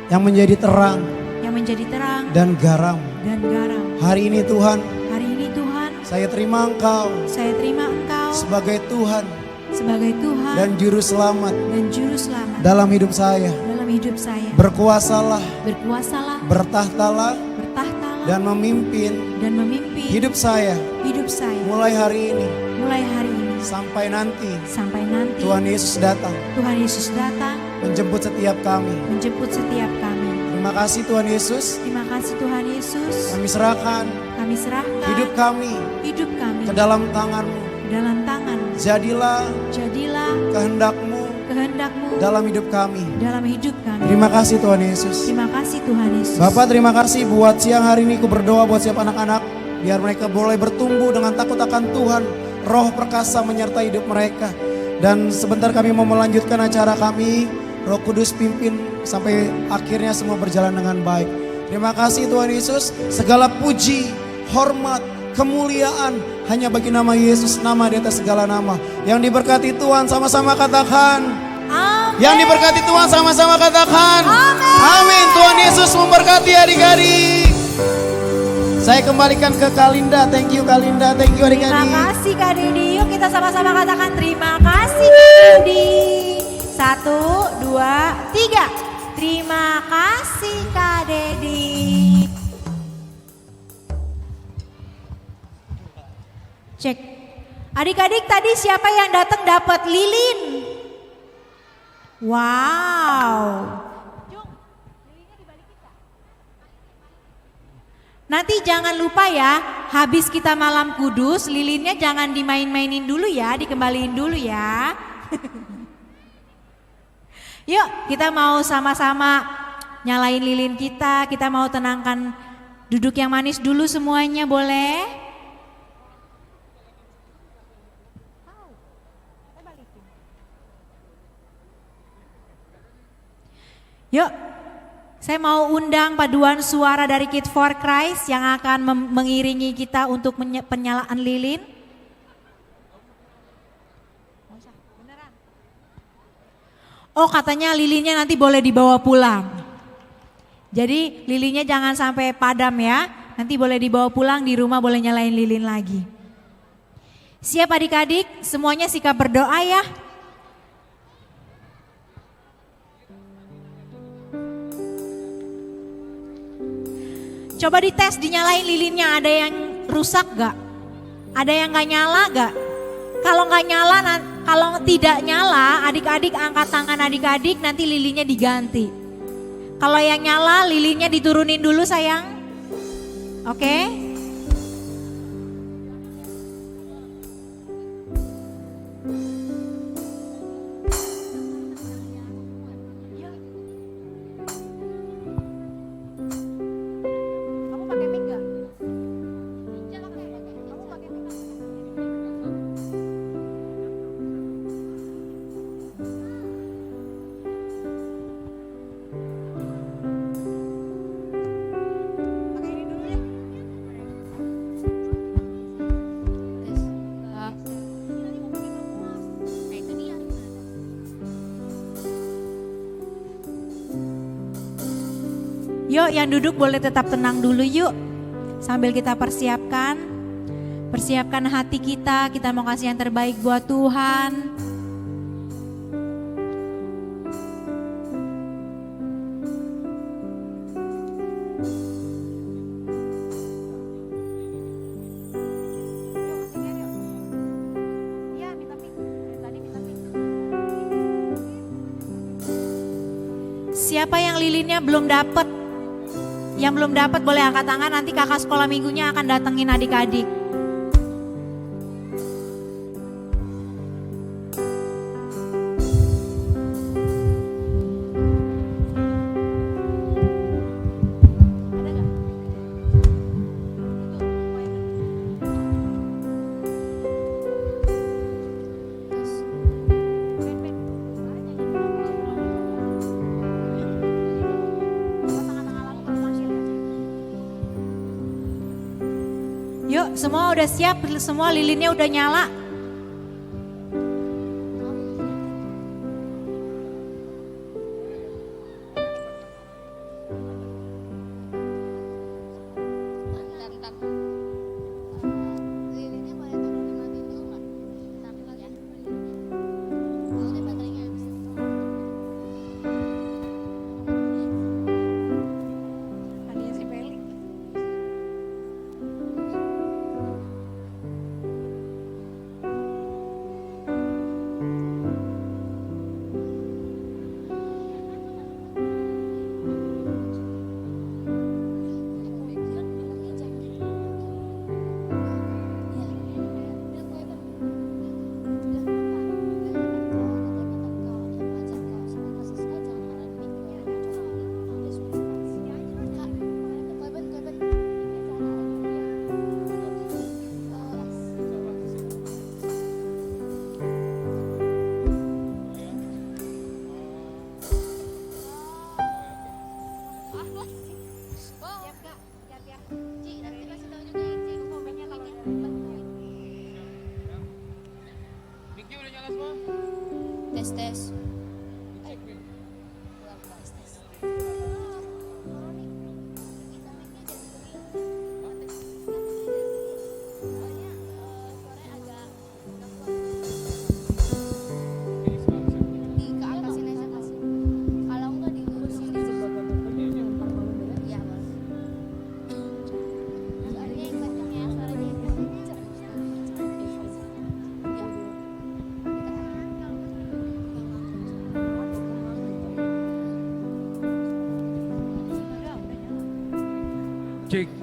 Speaker 4: yang menjadi terang
Speaker 1: yang menjadi terang
Speaker 4: dan garam.
Speaker 1: dan garam.
Speaker 4: Hari ini Tuhan,
Speaker 1: Hari ini Tuhan,
Speaker 4: saya terima Engkau
Speaker 1: saya terima Engkau
Speaker 4: sebagai Tuhan
Speaker 1: sebagai Tuhan
Speaker 4: dan Juru Selamat
Speaker 1: dan Juru Selamat
Speaker 4: dalam hidup saya.
Speaker 1: dalam hidup saya.
Speaker 4: Berkuasalah,
Speaker 1: Berkuasalah,
Speaker 4: bertahtalah,
Speaker 1: bertahtalah,
Speaker 4: dan memimpin
Speaker 1: memimpin
Speaker 4: hidup saya
Speaker 1: hidup saya
Speaker 4: mulai hari ini
Speaker 1: mulai hari ini
Speaker 4: sampai nanti
Speaker 1: sampai nanti
Speaker 4: Tuhan Yesus datang
Speaker 1: Tuhan Yesus datang
Speaker 4: menjemput setiap kami.
Speaker 1: menjemput setiap kami.
Speaker 4: Terima kasih Tuhan Yesus,
Speaker 1: Terima kasih Tuhan Yesus.
Speaker 4: kami serahkan
Speaker 1: Kami serahkan
Speaker 4: hidup kami
Speaker 1: hidup kami
Speaker 4: ke dalam tangan-Mu.
Speaker 1: ke dalam tangan.
Speaker 4: Jadilah
Speaker 1: Jadilah
Speaker 4: kehendak-Mu
Speaker 1: kehendak-Mu
Speaker 4: dalam hidup kami.
Speaker 1: dalam hidup kami.
Speaker 4: Terima kasih Tuhan Yesus.
Speaker 1: Terima kasih Tuhan Yesus.
Speaker 4: Bapak terima kasih buat siang hari ini ku berdoa buat siap anak-anak. Biar mereka boleh bertumbuh dengan takut akan Tuhan. Roh perkasa menyertai hidup mereka. Dan sebentar kami mau melanjutkan acara kami. Roh Kudus pimpin sampai akhirnya semua berjalan dengan baik. Terima kasih Tuhan Yesus. Segala puji, hormat, kemuliaan hanya bagi nama Yesus, nama di atas segala nama. Yang diberkati Tuhan sama-sama katakan.
Speaker 1: Amin.
Speaker 4: Yang diberkati Tuhan sama-sama katakan.
Speaker 1: Amin.
Speaker 4: Amin. Tuhan Yesus memberkati adik-adik. Saya kembalikan ke Kalinda. Thank you Kalinda. Thank you
Speaker 1: Terima
Speaker 4: adik-adik.
Speaker 1: kasih Kak Dedi. Yuk kita sama-sama katakan terima kasih Kak Dedi. 1, 2, 3. Terima kasih Kak Dedi. Cek. Adik-adik tadi siapa yang datang dapat lilin? Wow. Nanti jangan lupa ya, habis kita malam kudus, lilinnya jangan dimain-mainin dulu ya, dikembaliin dulu ya. Yuk, kita mau sama-sama nyalain lilin kita mau tenangkan duduk yang manis dulu semuanya, boleh? Yuk, saya mau undang paduan suara dari Kids for Christ yang akan mengiringi kita untuk penyalaan lilin. Oh katanya lilinnya nanti boleh dibawa pulang. Jadi lilinnya jangan sampai padam ya. Nanti boleh dibawa pulang, di rumah boleh nyalain lilin lagi. Siap adik-adik? Semuanya sikap berdoa ya. Coba dites, dinyalain lilinnya, ada yang rusak gak? Ada yang gak nyala gak? Kalau gak nyala, kalau tidak nyala, adik-adik angkat tangan adik-adik, nanti lilinnya diganti. Kalau yang nyala, lilinnya diturunin dulu sayang. Oke? Kamu pakai mic gak? Kamu pakai mic? Pakai ini dulu deh. Yuk yang duduk boleh tetap tenang dulu yuk. Sambil kita persiapkan hati kita mau kasih yang terbaik buat Tuhan. Siapa yang lilinnya belum dapat? Yang belum dapat boleh angkat tangan, nanti kakak sekolah minggunya akan datengin adik-adik. Yuk semua udah siap, semua lilinnya udah nyala.
Speaker 2: Tes.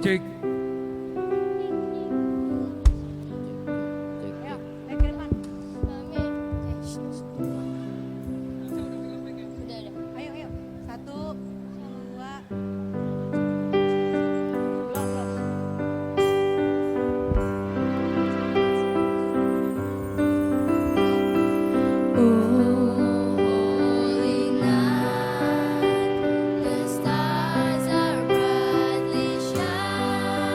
Speaker 5: Cek.
Speaker 1: Ayo. 1, 2.
Speaker 2: Holy night, the stars are brightly shining.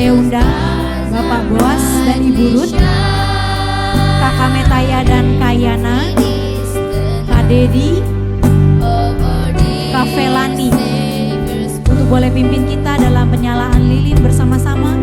Speaker 1: saya undang Bapak Boas dan Ibu Ruth, Kakak Metaya dan Kayana, Kak Dedi, Kak Felani, untuk boleh pimpin kita dalam penyalaan lilin bersama-sama.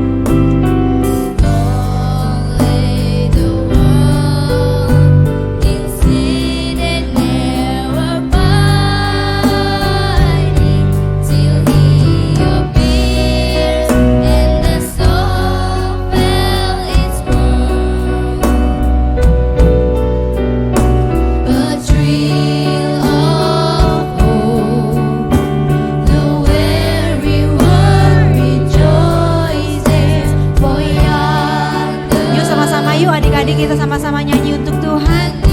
Speaker 1: Adik-adik kita sama-sama nyanyi untuk Tuhan.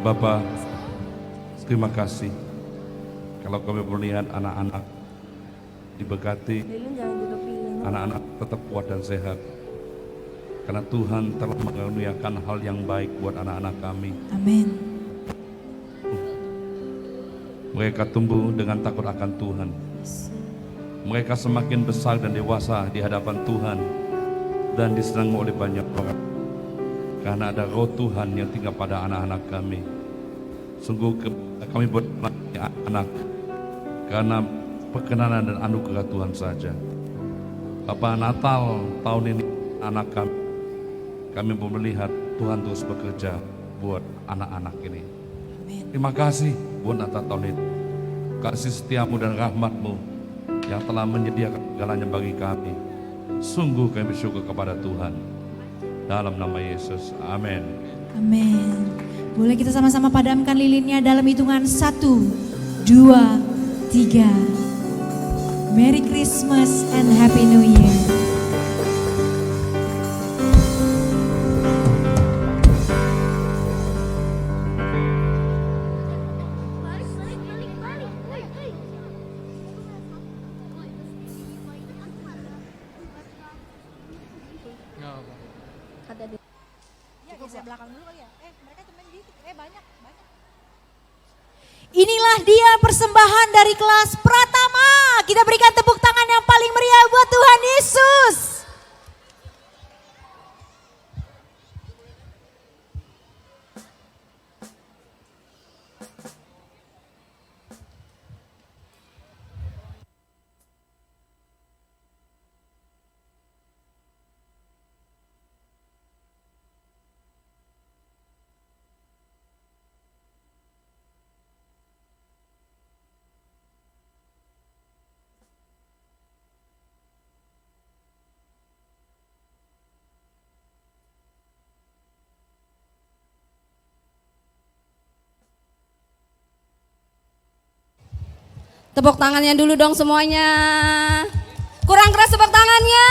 Speaker 7: Bapak, terima kasih kalau kami melihat anak-anak diberkati, anak-anak tetap kuat dan sehat. Karena Tuhan telah mengaruniakan hal yang baik buat anak-anak kami.
Speaker 1: Amin.
Speaker 7: Mereka tumbuh dengan takut akan Tuhan. Mereka semakin besar dan dewasa di hadapan Tuhan dan disenangi oleh banyak orang. Karena ada roh Tuhan yang tinggal pada anak-anak kami. Sungguh kami bertanya anak karena perkenanan dan anugerah Tuhan saja. Bapak, Natal tahun ini anak kami mau melihat Tuhan terus bekerja buat anak-anak ini. Terima kasih buat Natal tahun ini. Kasih setiamu dan rahmatmu yang telah menyediakan segalanya bagi kami. Sungguh kami bersyukur kepada Tuhan. Dalam nama Yesus, amin.
Speaker 1: Amin. Boleh kita sama-sama padamkan lilinnya dalam hitungan 1, 2, 3. Merry Christmas and Happy New Year. Inilah dia persembahan dari kelas Pratama. Kita berikan tepuk tangan yang paling meriah buat Tuhan Yesus.
Speaker 8: Tepuk tangannya dulu dong semuanya. Kurang keras tepuk tangannya.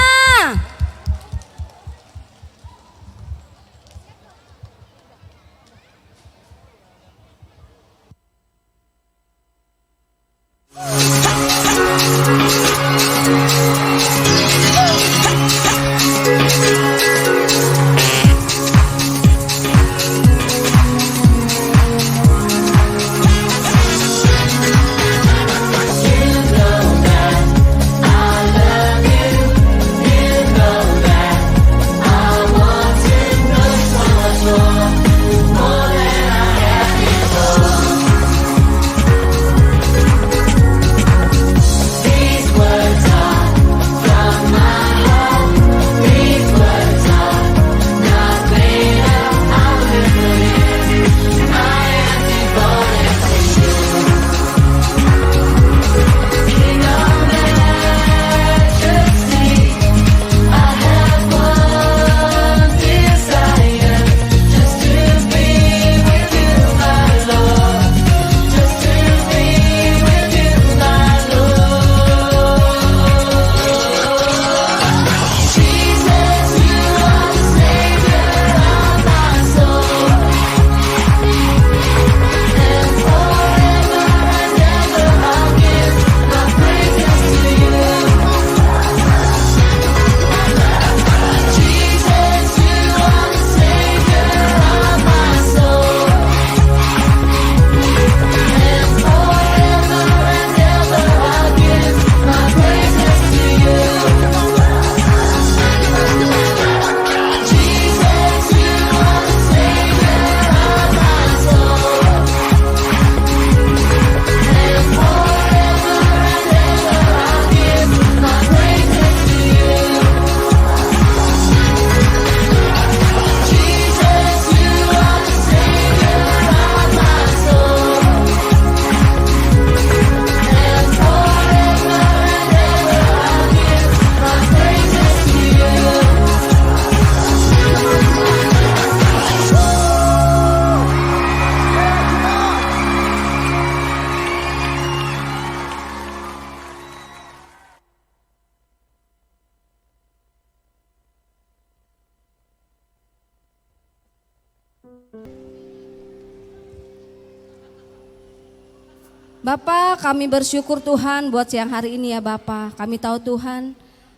Speaker 8: Bapak, kami bersyukur Tuhan buat siang hari ini ya Bapak. Kami tahu Tuhan,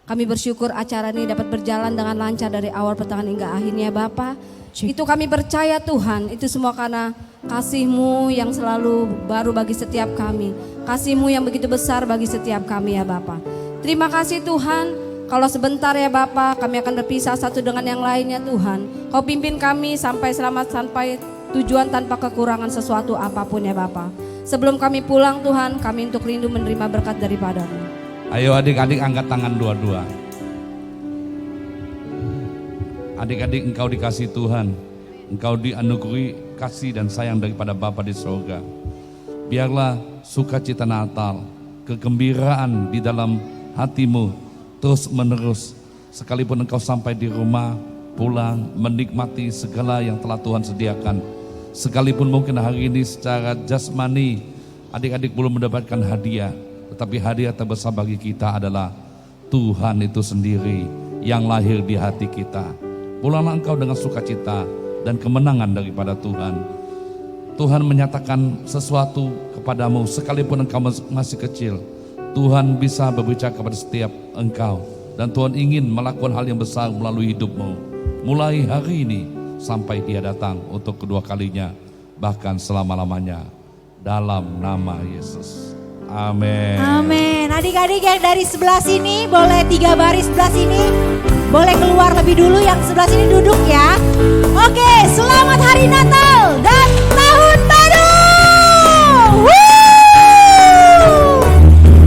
Speaker 8: kami bersyukur acara ini dapat berjalan dengan lancar dari awal pertengahan hingga akhirnya Bapak. Itu kami percaya Tuhan, itu semua karena kasih-Mu yang selalu baru bagi setiap kami. Kasih-Mu yang begitu besar bagi setiap kami ya Bapak. Terima kasih Tuhan, kalau sebentar ya Bapak kami akan berpisah satu dengan yang lainnya Tuhan. Kau pimpin kami sampai selamat sampai tujuan tanpa kekurangan sesuatu apapun ya Bapak. Sebelum kami pulang Tuhan, kami untuk rindu menerima berkat daripada-Mu.
Speaker 7: Ayo adik-adik angkat tangan dua-dua. Adik-adik engkau dikasih Tuhan. Engkau dianugerahi kasih dan sayang daripada Bapa di surga. Biarlah sukacita Natal, kegembiraan di dalam hatimu terus menerus. Sekalipun engkau sampai di rumah, pulang, menikmati segala yang telah Tuhan sediakan. Sekalipun mungkin hari ini secara jasmani adik-adik belum mendapatkan hadiah, tetapi hadiah terbesar bagi kita adalah Tuhan itu sendiri yang lahir di hati kita. Pulanglah engkau dengan sukacita dan kemenangan daripada Tuhan. Tuhan menyatakan sesuatu kepadamu sekalipun engkau masih kecil. Tuhan bisa berbicara kepada setiap engkau dan Tuhan ingin melakukan hal yang besar melalui hidupmu. Mulai hari ini sampai Dia datang untuk kedua kalinya, bahkan selama-lamanya, dalam nama Yesus. Amin.
Speaker 1: Amin. Adik-adik yang dari sebelah sini boleh 3 baris sebelah sini. Boleh keluar lebih dulu, yang sebelah sini duduk ya. Oke, selamat hari Natal dan Tahun Baru.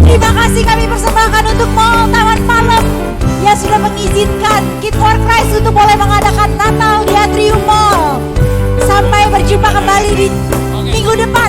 Speaker 1: Terima kasih kami persembahkan untuk Mall Taman Palem yang sudah mengizinkan Kid for Christ untuk boleh mengadakan Natal di Atrium Mall. Sampai berjumpa kembali di minggu depan.